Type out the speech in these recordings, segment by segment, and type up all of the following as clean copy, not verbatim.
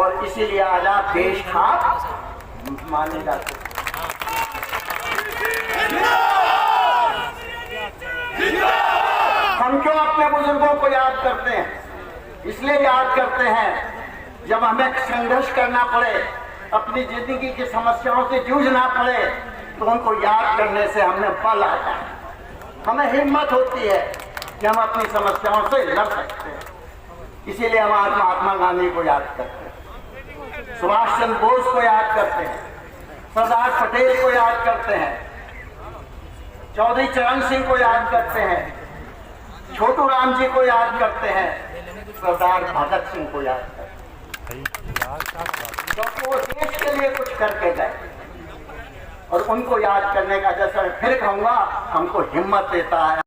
और इसीलिए आज आप देश खाप माने जाते हैं। हम क्यों अपने बुजुर्गों को याद करते हैं? इसलिए याद करते हैं जब हमें संघर्ष करना पड़े, अपनी जिंदगी की समस्याओं से जूझना पड़े, तो उनको याद करने से हमें बल आता है, हमें हिम्मत होती है कि हम अपनी समस्याओं से लड़ सकते हैं। इसीलिए हम आज महात्मा गांधी को याद करते हैं, सुभाष चंद्र बोस को याद करते हैं, सरदार पटेल को याद करते हैं, चौधरी चरण सिंह को याद करते हैं, छोटू राम जी को याद करते हैं, सरदार भगत सिंह को याद करते हैं, क्योंकि वो देश के लिए कुछ करके गए। और उनको याद करने का, जैसा मैं फिर कहूंगा, हमको हिम्मत देता है।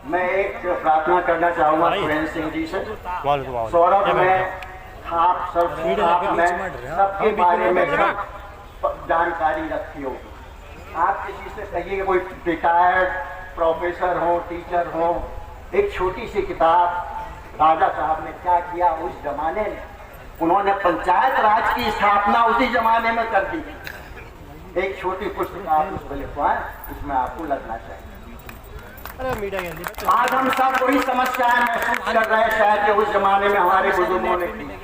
मैं एक प्रार्थना करना चाहूंगा सुरेंद्र सिंह जी से। सौरभ में, आप सब में सबके बारे में सब जानकारी रखी होगी। आप किसी से कहिए, कोई रिटायर्ड प्रोफेसर हो, टीचर हो, एक छोटी सी किताब राजा साहब ने क्या किया उस जमाने में, उन्होंने पंचायत राज की स्थापना उसी जमाने में कर दी। एक छोटी पुस्तक आप उस पर लिखवाएं, उसमें आपको लगना चाहिए। आज हम सब वही समस्याएं महसूस कर रहे हैं शायद कि उस जमाने में हमारे बुजुर्गों ने की।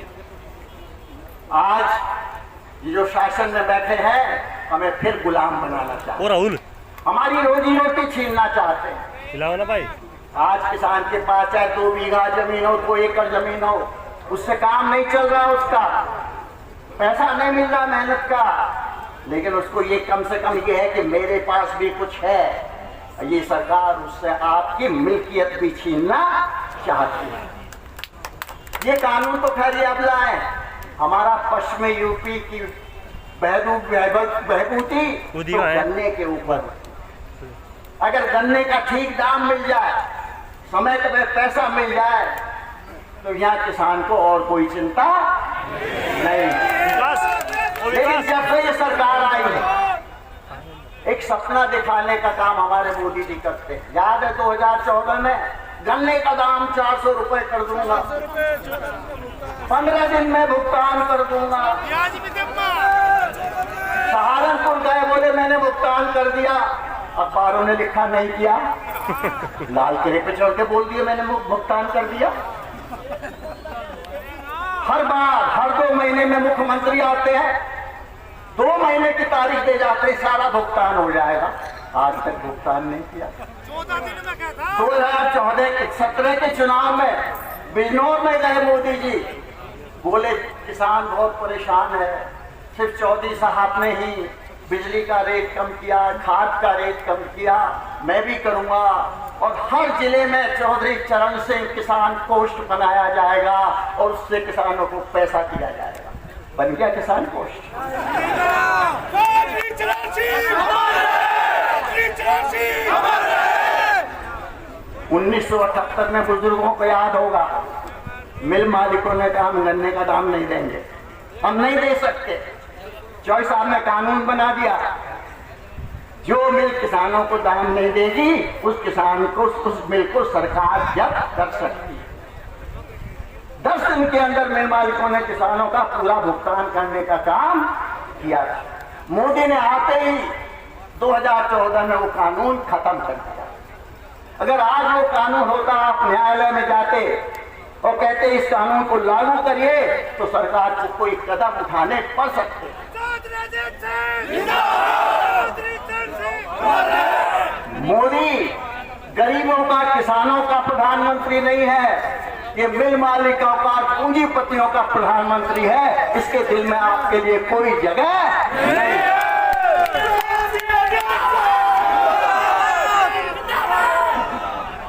आज ये जो शासन में बैठे हैं हमें फिर गुलाम बनाना चाहते हैं, राहुल हमारी रोजी रोटी छीनना चाहते हैं। ना भाई, आज किसान के पास चाहे 2 बीघा जमीन हो, 2 एकड़ जमीन हो, उससे काम नहीं चल रहा, उसका पैसा नहीं मिल रहा मेहनत का, लेकिन उसको ये कम से कम ये है कि मेरे पास भी कुछ है। ये सरकार उससे आपकी मिल्कियत भी छीनना चाहती है। ये कानून तो खैर ये अब लाए, हमारा पश्चिम यूपी की बहबूती तो गन्ने के ऊपर। अगर गन्ने का ठीक दाम मिल जाए, समय पे पैसा मिल जाए, तो यहाँ किसान को और कोई चिंता नहीं। लेकिन जब से ये सरकार आई है, एक सपना दिखाने का काम हमारे मोदी जी करते हैं। याद है 2014 में गन्ने का दाम 400 रुपए कर दूंगा, 15 दिन में भुगतान कर दूंगा। सहारनपुर गए, बोले मैंने भुगतान कर दिया, अखबारों ने लिखा नहीं किया, लाल किले पे चढ़ के बोल दिया मैंने भुगतान कर दिया। हर बार हर 2 महीने में मुख्यमंत्री आते हैं, 2 महीने की तारीख दे जाते हैं, सारा भुगतान हो जाएगा, आज तक भुगतान नहीं किया। 2017 के चुनाव में बिजनौर में गए मोदी जी, बोले किसान बहुत परेशान है, सिर्फ चौधरी साहब ने ही बिजली का रेट कम किया, खाद का रेट कम किया, मैं भी करूंगा, और हर जिले में चौधरी चरण सिंह किसान कोष बनाया जाएगा और उससे किसानों को पैसा दिया जाएगा। बन गया किसान कोष। 1978 में बुजुर्गों को याद होगा, मिल मालिकों ने कहा हम गन्ने का दाम नहीं देंगे, हम नहीं दे सकते। चौधरी साहब ने कानून बना दिया, जो मिल किसानों को दाम नहीं देगी उस किसान को, उस मिल को सरकार जब्त कर सकती है। 10 दिन के अंदर मिल मालिकों ने किसानों का पूरा भुगतान करने का काम किया। मोदी ने आते ही 2014 में वो कानून खत्म कर दिया। अगर आज वो कानून होता, आप न्यायालय में जाते और कहते इस कानून को लागू करिए, तो सरकार को कोई कदम उठाने पड़ सकते। मोदी गरीबों का, किसानों का प्रधानमंत्री नहीं है, ये मिल मालिकों का, पूंजीपतियों का प्रधानमंत्री है। इसके दिल में आपके लिए कोई जगह नहीं।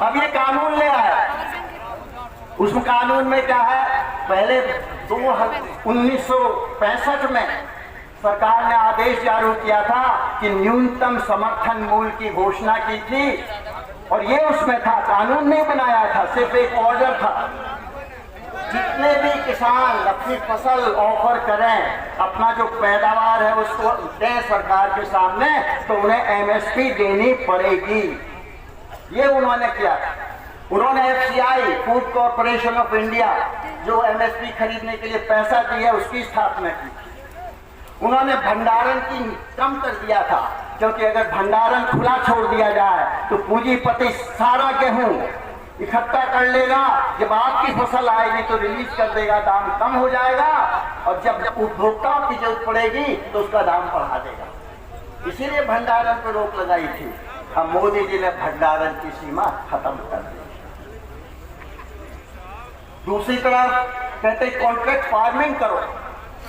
अब ये कानून ले आया, उस कानून में क्या है, पहले 1965 में सरकार ने आदेश जारी किया था कि न्यूनतम समर्थन मूल्य की घोषणा की थी, और ये उसमें था, कानून नहीं बनाया था, सिर्फ एक ऑर्डर था। जितने भी किसान अपनी फसल ऑफर करें, अपना जो पैदावार है उसको दें सरकार के सामने, तो उन्हें एमएसपी देनी पड़ेगी। ये उन्होंने किया। उन्होंने FCI, food corporation of India, जो एमएसपी खरीदने के लिए पैसा दिया उसकी स्थापना की। उन्होंने भंडारण की कम कर दिया था, क्योंकि अगर भंडारण खुला छोड़ दिया जाए तो पूंजीपति सारा गेहूं इकट्ठा कर लेगा, जब आपकी फसल आएगी तो रिलीज कर देगा, दाम कम हो जाएगा, और जब उपभोक्ताओं की जरूरत पड़ेगी तो उसका दाम बढ़ा देगा। इसीलिए भंडारण पर रोक लगाई थी। अब मोदी जी ने भंडारण की सीमा खत्म कर दी। दूसरी तरफ कहते कॉन्ट्रैक्ट फार्मिंग करो।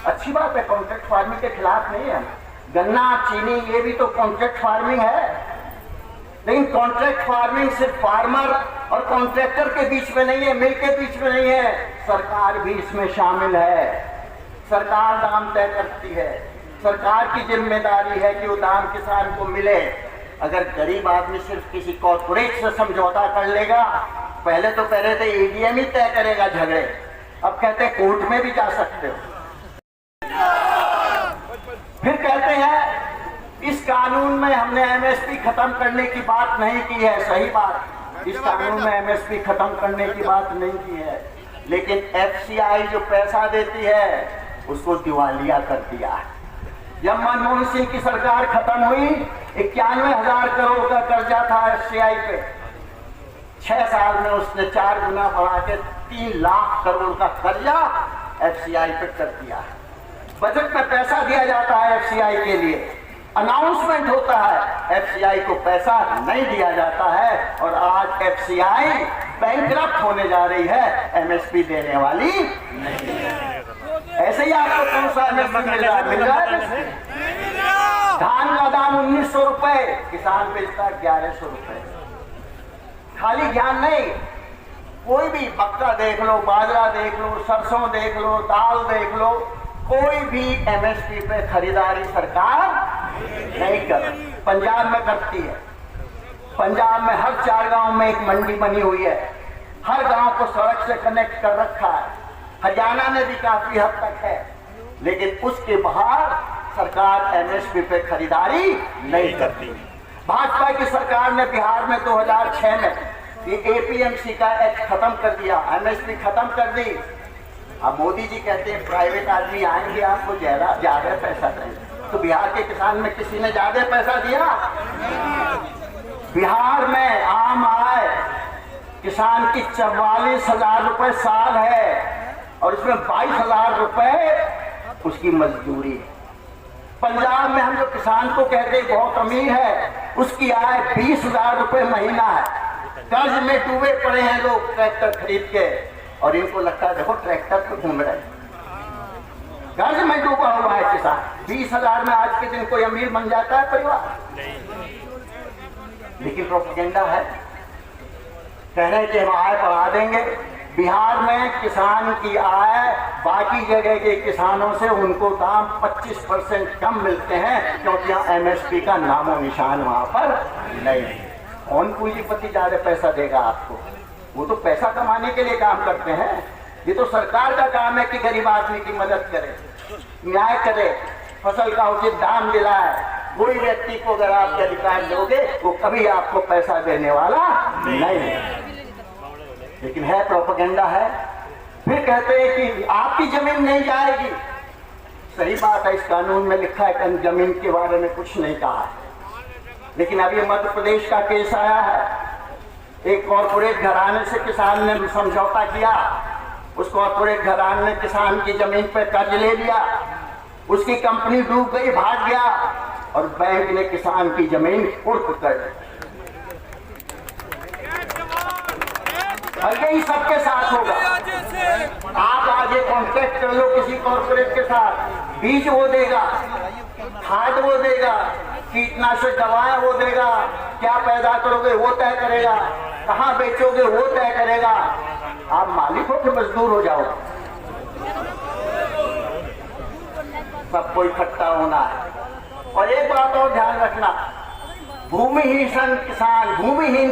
अच्छी बात है, कॉन्ट्रैक्ट फार्मिंग के खिलाफ नहीं है। गन्ना, चीनी, ये भी तो कॉन्ट्रैक्ट फार्मिंग है। लेकिन कॉन्ट्रैक्ट फार्मिंग सिर्फ फार्मर और कॉन्ट्रैक्टर के बीच में नहीं है, मिल के बीच में नहीं है, सरकार भी इसमें शामिल है। सरकार दाम तय करती है, सरकार की जिम्मेदारी है कि वो दाम किसान को मिले। अगर गरीब आदमी सिर्फ किसी कॉर्पोरेट से समझौता कर लेगा, पहले तो कह रहे थे ईडीएम ही तय करेगा झगड़े, अब कहते हैं कोर्ट में भी जा सकते हो। फिर कहते हैं इस कानून में हमने एमएसपी खत्म करने की बात नहीं की है। सही बात, इस कानून में एमएसपी खत्म करने की बात नहीं की है, लेकिन एफसीआई जो पैसा देती है उसको दिवालिया कर दिया है। जब मनमोहन सिंह की सरकार खत्म हुई, 91,000 करोड़ का कर्जा था एफसीआई पे। 6 साल में उसने 4 गुना बढ़ा के 3 लाख करोड़ का कर्जा एफसीआई पे कर दिया है। बजट में पैसा दिया जाता है एफसीआई के लिए, अनाउंसमेंट होता है, एफसीआई को पैसा नहीं दिया जाता है, और आज एफसीआई बैंकरप्ट होने जा रही है, एमएसपी देने वाली नहीं है। ऐसे ही आपको कौन सा एमएसपी मिल रहा है? धान का दाम 1900 रुपए, किसान बेचता 1100 रुपए। खाली ज्ञान नहीं, कोई भी मक्का देख लो, बाजरा देख लो, सरसों देख लो, दाल देख लो, कोई भी एमएसपी पे खरीदारी सरकार नहीं कर। पंजाब में करती है। पंजाब में हर 4 गांव में एक मंडी बनी हुई है, हर गांव को सड़क से कनेक्ट कर रखा है। हरियाणा में भी काफी हद तक है, लेकिन उसके बाहर सरकार एमएसपी पे खरीदारी नहीं करती। भाजपा की सरकार ने बिहार में 2006 में ये एपीएमसी का एक्ट खत्म कर दिया, एमएसपी खत्म कर दी। अब मोदी जी कहते हैं प्राइवेट आदमी आएंगे आपको ज्यादा पैसा देंगे, तो बिहार के किसान में किसी ने ज्यादा पैसा दिया? बिहार में आम आय किसान की 44,000 रुपए साल है, और उसमें 22,000 रुपए उसकी मजदूरी है। पंजाब में हम जो किसान को कहते हैं बहुत अमीर है, उसकी आय 20,000 रुपए महीना है। कर्ज में डूबे पड़े हैं लोग ट्रैक्टर खरीद के, और इनको लगता है देखो ट्रैक्टर पे घूम रहे हैं। कर्ज में डूबा हुआ है किसान। 20,000 में आज के दिन कोई अमीर बन जाता है परिवार? लेकिन प्रोपेगेंडा है, कह रहे हैं कि हम आय बढ़ा देंगे। बिहार में किसान की आय बाकी जगह के किसानों से उनको दाम 25% कम मिलते हैं, क्योंकि यहाँ एमएसपी का नामो निशान वहां पर नहीं है। कौन पूंजीपति ज्यादा पैसा देगा आपको? वो तो पैसा कमाने के लिए काम करते हैं। ये तो सरकार का काम है कि गरीब आदमी की मदद करे, न्याय करे, फसल का उचित दाम दिलाए। कोई व्यक्ति को अगर आप अधिकार दोगे वो कभी आपको पैसा देने वाला नहीं है, लेकिन है प्रोपेगेंडा है। फिर कहते हैं कि आपकी जमीन नहीं जाएगी। सही बात है, इस कानून में लिखा है कि जमीन के बारे में कुछ नहीं कहा है, लेकिन अभी मध्य प्रदेश का केस आया है। एक कॉर्पोरेट घराने से किसान ने समझौता किया, उस कॉर्पोरेट घराने ने किसान की जमीन पर कर्ज ले लिया, उसकी कंपनी डूब गई, भाग गया, और बैंक ने किसान की जमीन कुर्क कर दी। और यही सबके साथ होगा। आप आज एक कॉन्ट्रैक्ट कर लो किसी कॉर्पोरेट के साथ, बीज वो देगा, खाद वो देगा, कीटनाशक दवाएं वो देगा, क्या पैदा करोगे वो तय करेगा, कहाँ बेचोगे वो तय करेगा। आप मालिक हो कि मजदूर हो जाओ? सबको इकट्ठा होना है। और एक बात और ध्यान रखना, भूमिहीन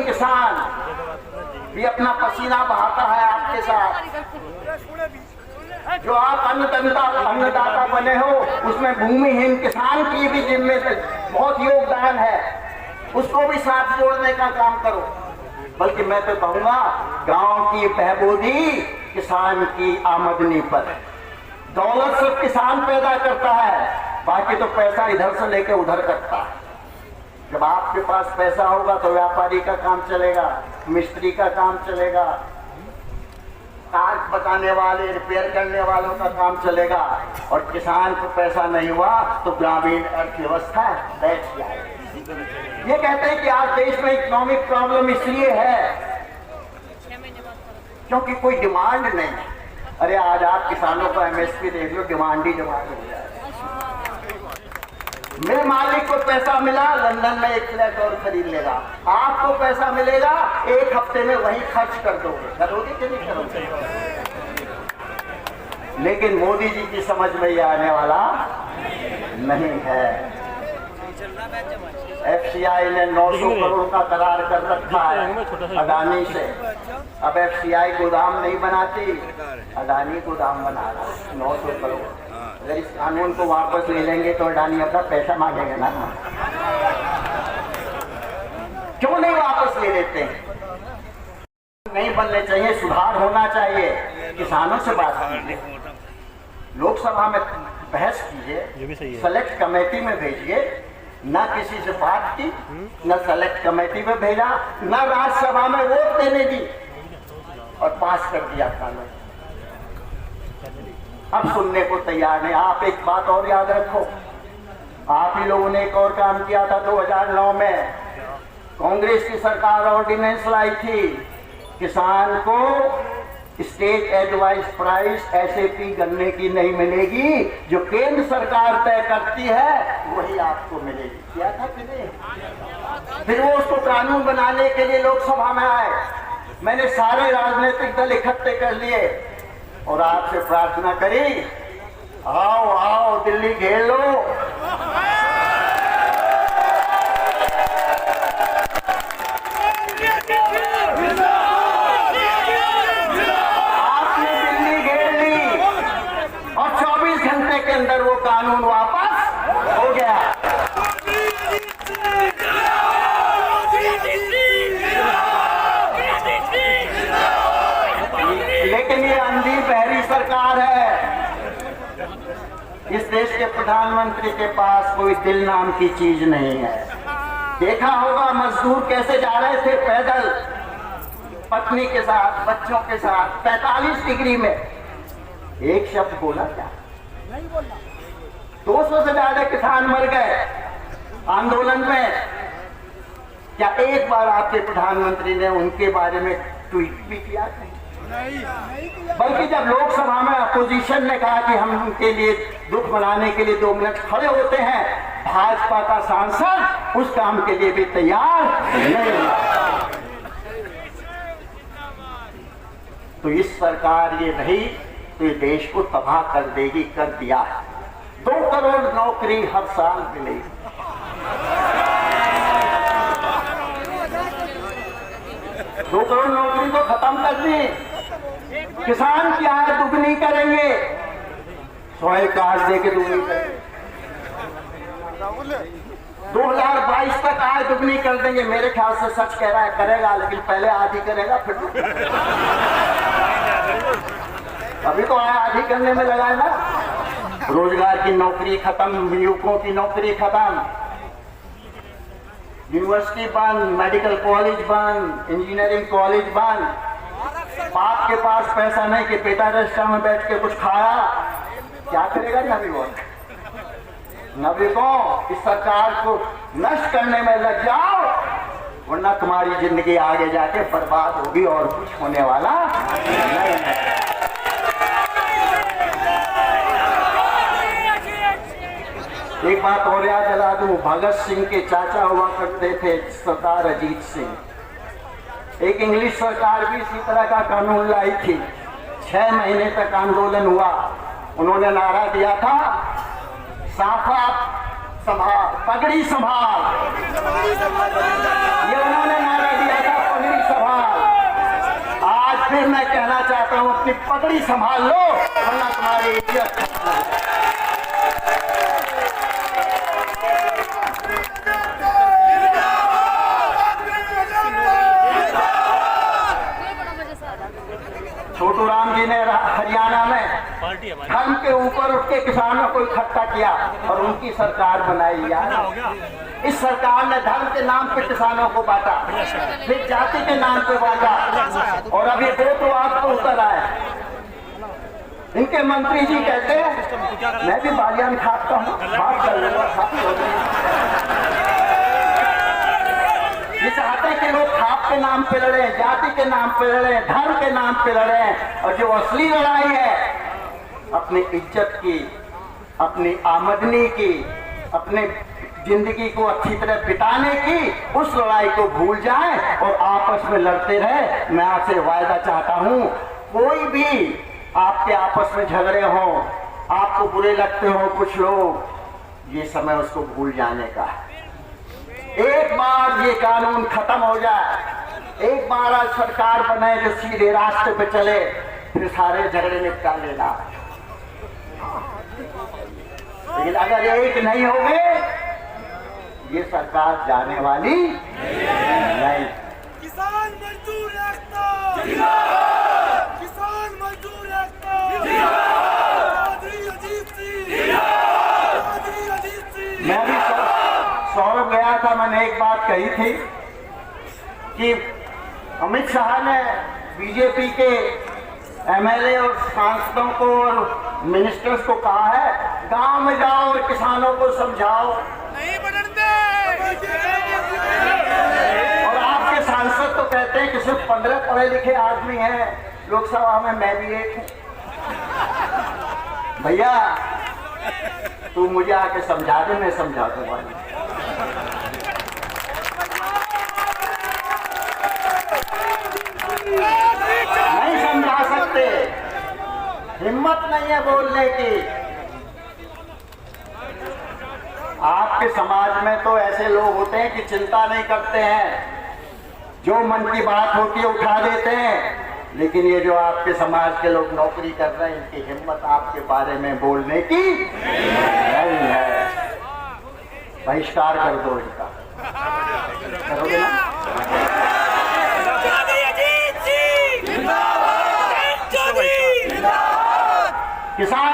किसान भी अपना पसीना बहाता है आपके साथ। जो आप अन्नदाता बने हो, उसमें भूमिहीन किसान की भी जिम्मेदारी बहुत योगदान है, उसको भी साथ जोड़ने का काम करो। बल्कि मैं तो कहूंगा गांव की बहबूदी किसान की आमदनी पर है। दौलत सिर्फ किसान पैदा करता है, बाकी तो पैसा इधर से लेके उधर करता है। जब आपके पास पैसा होगा तो व्यापारी का काम चलेगा, मिस्त्री का काम चलेगा, कार बताने वाले, रिपेयर करने वालों का काम चलेगा। और किसान को पैसा नहीं हुआ तो ग्रामीण अर्थव्यवस्था बैठ जाएगी। ये कहते हैं कि आज देश में इकोनॉमिक प्रॉब्लम इसलिए है क्योंकि कोई डिमांड नहीं है। अरे आज आप किसानों को एमएसपी देख लो, डिमांड ही डिमांड हो जाए। मिल मालिक को पैसा मिला, लंदन में एक फ्लैट और खरीद लेगा। आपको पैसा मिलेगा, एक हफ्ते में वही खर्च कर दोगे। करोगे कि नहीं करोगे? लेकिन मोदी जी की समझ में ये आने वाला नहीं है। एफसीआई ने 900 करोड़ का करार कर रखा है अडानी से। अब एफसीआई गोदाम नहीं बनाती, अडानी गोदाम बना रहा है 900 करोड़। अगर इस कानून को वापस ले लेंगे तो अडानी अपना पैसा मांगेंगे ना। क्यों नहीं वापस ले लेते हैं? नहीं बनने चाहिए, सुधार होना चाहिए। किसानों से बात कीजिए, लोकसभा में बहस कीजिए, सेलेक्ट कमेटी में भेजिए। ना किसी से बात की, न सेलेक्ट कमेटी में भेजा, न राज्यसभा में वोट देने दी और पास कर दिया कानून। अब सुनने को तैयार नहीं। आप एक बात और याद रखो, आप ही लोगों ने एक और काम किया था 2009 में। कांग्रेस की सरकार ऑर्डिनेंस लाई थी, किसान को स्टेट एडवाइस प्राइस एसएपी गन्ने की नहीं मिलेगी, जो केंद्र सरकार तय करती है वही आपको मिलेगी। क्या था कि नहीं? फिर वो उसको कानून बनाने के लिए लोकसभा में आए। मैंने सारे राजनीतिक दल इकट्ठे कर लिए और आपसे प्रार्थना करी, आओ आओ दिल्ली घेर लो। आपने दिल्ली घेर ली और 24 घंटे के अंदर वो कानून वापस हो गया। लेकिन ये अंधी बहरी सरकार है। इस देश के प्रधानमंत्री के पास कोई दिल नाम की चीज नहीं है। देखा होगा मजदूर कैसे जा रहे थे पैदल, पत्नी के साथ, बच्चों के साथ, 45 डिग्री में। एक शब्द बोला क्या? नहीं बोला। 200 से ज्यादा किसान मर गए आंदोलन में। क्या एक बार आपके प्रधानमंत्री ने उनके बारे में ट्वीट भी किया था? बल्कि जब लोकसभा में अपोजिशन ने कहा कि हम उनके लिए दुख मनाने के लिए 2 मिनट खड़े होते हैं, भाजपा का सांसद उस काम के लिए भी तैयार नहीं हुआ। तो इस सरकार ये रही तो ये देश को तबाह कर देगी, कर दिया है। 2 करोड़ नौकरी हर साल मिलेगी। 2 करोड़ नौकरी तो खत्म कर दी। किसान क्या है, दुगनी करेंगे, सॉइल कार्ड दे के दुगनी करेंगे। 2022 तक आय दुगनी कर देंगे। मेरे ख्याल से सच कह रहा है, करेगा, लेकिन पहले आधी करेगा फिर अभी तो आय आधी करने में लगा है ना। रोजगार की नौकरी खत्म, युवकों की नौकरी खत्म, यूनिवर्सिटी बंद, मेडिकल कॉलेज बंद, इंजीनियरिंग कॉलेज बंद। बाप के पास पैसा नहीं कि बेटा रेस्टोरेंट में बैठ के कुछ खाया, क्या करेगा नबीकों? इस सरकार को नष्ट करने में लग जाओ, वरना तुम्हारी जिंदगी आगे जाके बर्बाद होगी और कुछ होने वाला नहीं है। एक बात और याद दिला दूं, भगत सिंह के चाचा हुआ करते थे सरदार अजीत सिंह। एक इंग्लिश सरकार भी इसी तरह का कानून लाई थी। 6 महीने तक आंदोलन हुआ। उन्होंने नारा दिया था, साफा संभाल, पगड़ी संभाल। ये उन्होंने नारा दिया था, पगड़ी संभाल। आज फिर मैं कहना चाहता हूं, अपनी पगड़ी संभाल लो, वरना तुम्हारी इज्जत जी ने हरियाणा में धर्म के ऊपर उठ के किसानों को इकट्ठा किया और उनकी सरकार बनाई। यार इस सरकार ने धर्म के नाम पे किसानों को बांटा, फिर जाति के नाम पे बांटा, और अब ये दो आपको उतर आए। इनके मंत्री जी कहते हैं मैं भी बालियान खाता हूँ, बात कर लूंगा। ये चाहते हैं कि लोग खाप के नाम पे लड़े, जाति के नाम पे लड़े, धर्म के नाम पे लड़े, और जो असली लड़ाई है अपनी इज्जत की, अपनी आमदनी की, अपने जिंदगी को अच्छी तरह बिताने की, उस लड़ाई को भूल जाएं और आपस में लड़ते रहे। मैं आपसे वायदा चाहता हूं, कोई भी आपके आपस में झगड़े हो, आपको बुरे लगते हो कुछ लोग, ये समय उसको भूल जाने का है। एक बार ये कानून खत्म हो जाए, एक बार आज सरकार बने जो सीधे रास्ते पे चले, फिर सारे झगड़े निपटा लेना। लेकिन अगर एक नहीं होंगे, ये सरकार जाने वाली नहीं। किसान मजदूर एकता, किसान मजदूर एकता, चौधरी अजीत सिंह, चौधरी अजीत सिंह। मैं भी सौरभ गया था, मैंने एक बात कही थी कि अमित शाह ने बीजेपी के एमएलए और सांसदों को और मिनिस्टर्स को कहा है गांव में जाओ और किसानों को समझाओ, नहीं बदलते। और आपके सांसद तो कहते हैं कि सिर्फ 15 पढ़े लिखे आदमी हैं लोकसभा में, मैं भी एक हूं। भैया तू मुझे आके समझा दे, मैं समझा दूंगा। नहीं समझा सकते, हिम्मत नहीं है बोलने की। आपके समाज में तो ऐसे लोग होते हैं कि चिंता नहीं करते हैं, जो मन की बात होती है उठा देते हैं, लेकिन ये जो आपके समाज के लोग नौकरी कर रहे हैं, इनकी हिम्मत आपके बारे में बोलने की नहीं है। बहिष्कार कर दो इनका, करोगे ना? किसान